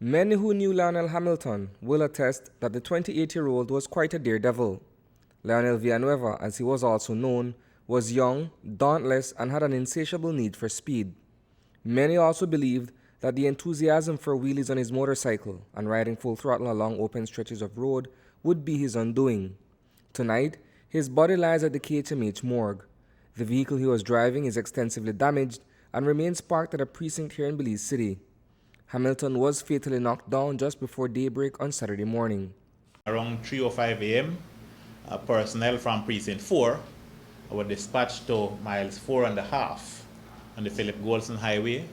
Many who knew Lionel Hamilton will attest that the 28-year-old was quite a daredevil. Lionel Villanueva, as he was also known, was young, dauntless, and had an insatiable need for speed. Many also believed that the enthusiasm for wheelies on his motorcycle and riding full throttle along open stretches of road would be his undoing. Tonight, his body lies at the KHMH morgue. The vehicle he was driving is extensively damaged and remains parked at a precinct here in Belize City. Hamilton was fatally knocked down just before daybreak on Saturday morning. Around 3:05 a.m., personnel from Precinct 4 were dispatched to miles 4.5 on the Phillip Goldson Highway,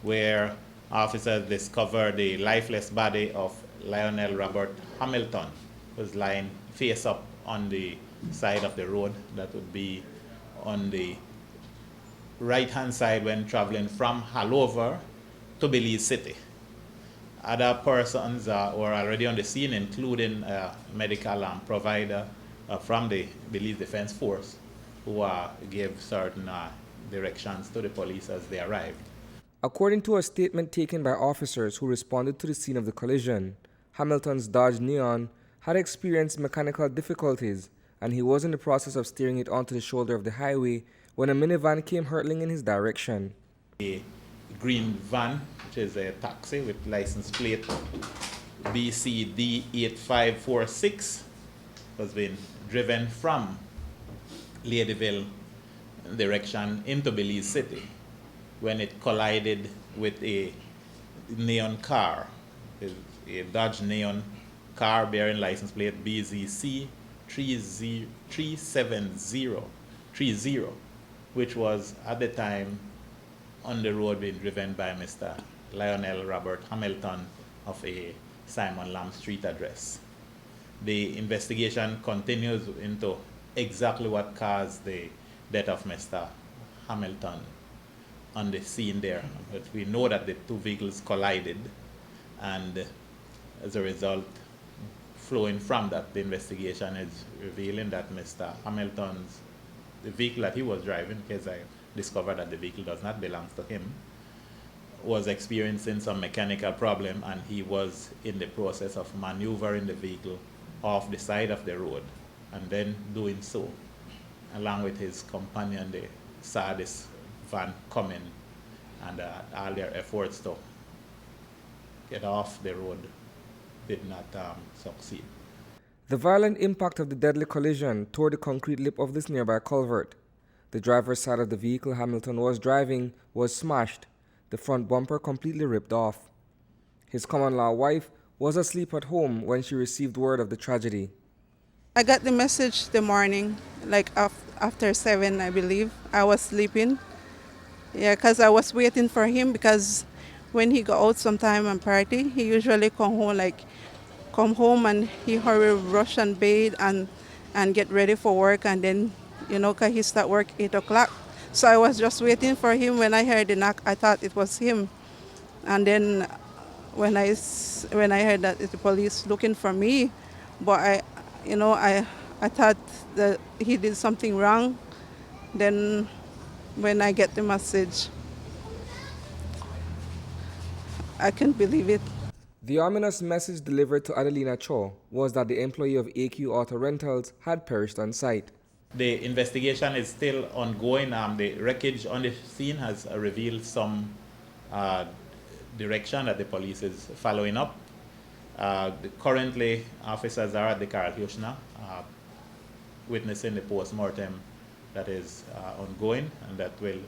where officers discovered the lifeless body of Lionel Robert Hamilton, who was lying face up on the side of the road. That would be on the right-hand side when traveling from Halover to Belize City. Other persons were already on the scene, including a medical provider from the Belize Defense Force, who gave certain directions to the police as they arrived. According to a statement taken by officers who responded to the scene of the collision, Hamilton's Dodge Neon had experienced mechanical difficulties and he was in the process of steering it onto the shoulder of the highway when a minivan came hurtling in his direction. A green van, which is a taxi with license plate BCD8546, was being driven from Ladyville direction into Belize City when it collided with a neon car, a Dodge Neon car bearing license plate BZC 37030, which was at the time on the road being driven by Mr. Lionel Robert Hamilton of a Simon Lamb Street address. The investigation continues into exactly what caused the death of Mr. Hamilton on the scene there. But we know that the two vehicles collided, and as a result, flowing from that, the investigation is revealing that Mr. Hamilton's, the vehicle that he was driving, because I discovered that the vehicle does not belong to him, was experiencing some mechanical problem, and he was in the process of maneuvering the vehicle off the side of the road, and then doing so, along with his companion, they saw this van coming, and all their efforts to get off the road did not succeed. The violent impact of the deadly collision tore the concrete lip of this nearby culvert. The driver's side of the vehicle Hamilton was driving was smashed, the front bumper completely ripped off. His common-law wife was asleep at home when she received word of the tragedy. I got the message the morning, like after 7, I believe. I was sleeping. Yeah, because I was waiting for him, because when he go out sometime and party, he usually come home and he hurry rush and bathe and get ready for work, and then, because he start work 8 o'clock. So I was just waiting for him. When I heard the knock, I thought it was him. And then when I heard that it's the police looking for me, but I thought that he did something wrong. Then when I get the message, I can't believe it. The ominous message delivered to Adelina Cho was that the employee of AQ Auto Rentals had perished on site. The investigation is still ongoing. The wreckage on the scene has revealed some direction that the police is following up. Currently, officers are at the Carl Hushna witnessing the post-mortem that is ongoing, and that we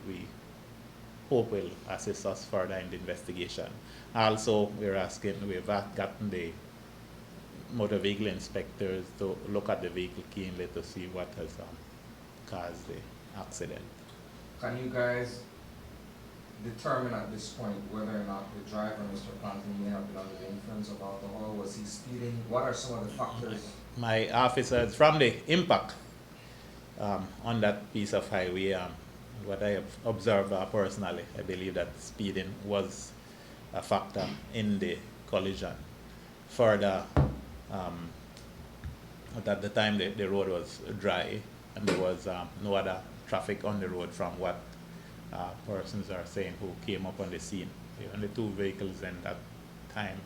hope will assist us further in the investigation. Also, we've gotten the motor vehicle inspectors to look at the vehicle keenly to see what has caused the accident. Can you guys determine at this point whether or not the driver, Mr. Panting, may have been under the influence of alcohol? Was he speeding? What are some of the factors? My officers, from the impact on that piece of highway, what I have observed personally, I believe that speeding was a factor in the collision. Further, at the time the road was dry and there was no other traffic on the road, from what persons are saying who came up on the scene. Even the two vehicles in that time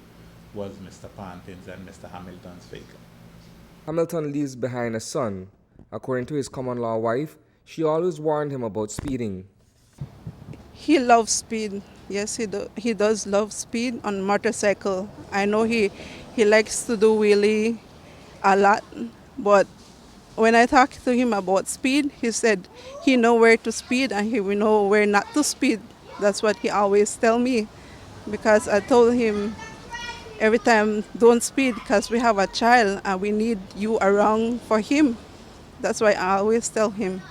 was Mr. Panting's and Mr. Hamilton's vehicle. Hamilton leaves behind a son. According to his common-law wife, she always warned him about speeding. He loves speed. Yes, he does love speed on motorcycle. I know he likes to do wheelie a lot, but when I talked to him about speed, he said he know where to speed and he will know where not to speed. That's what he always tell me, because I told him every time, don't speed because we have a child and we need you around for him. That's why I always tell him.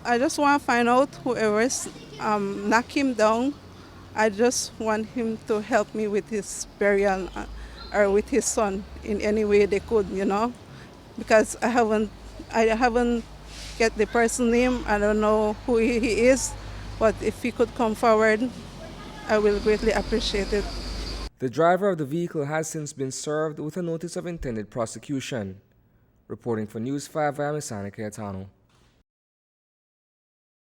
I just want to find out whoever's knock him down. I just want him to help me with his burial or with his son in any way they could, because I haven't get the person's name. I don't know who he is, but if he could come forward, I will greatly appreciate it. The driver of the vehicle has since been served with a notice of intended prosecution. Reporting for News 5, I am Isani, Cayetano.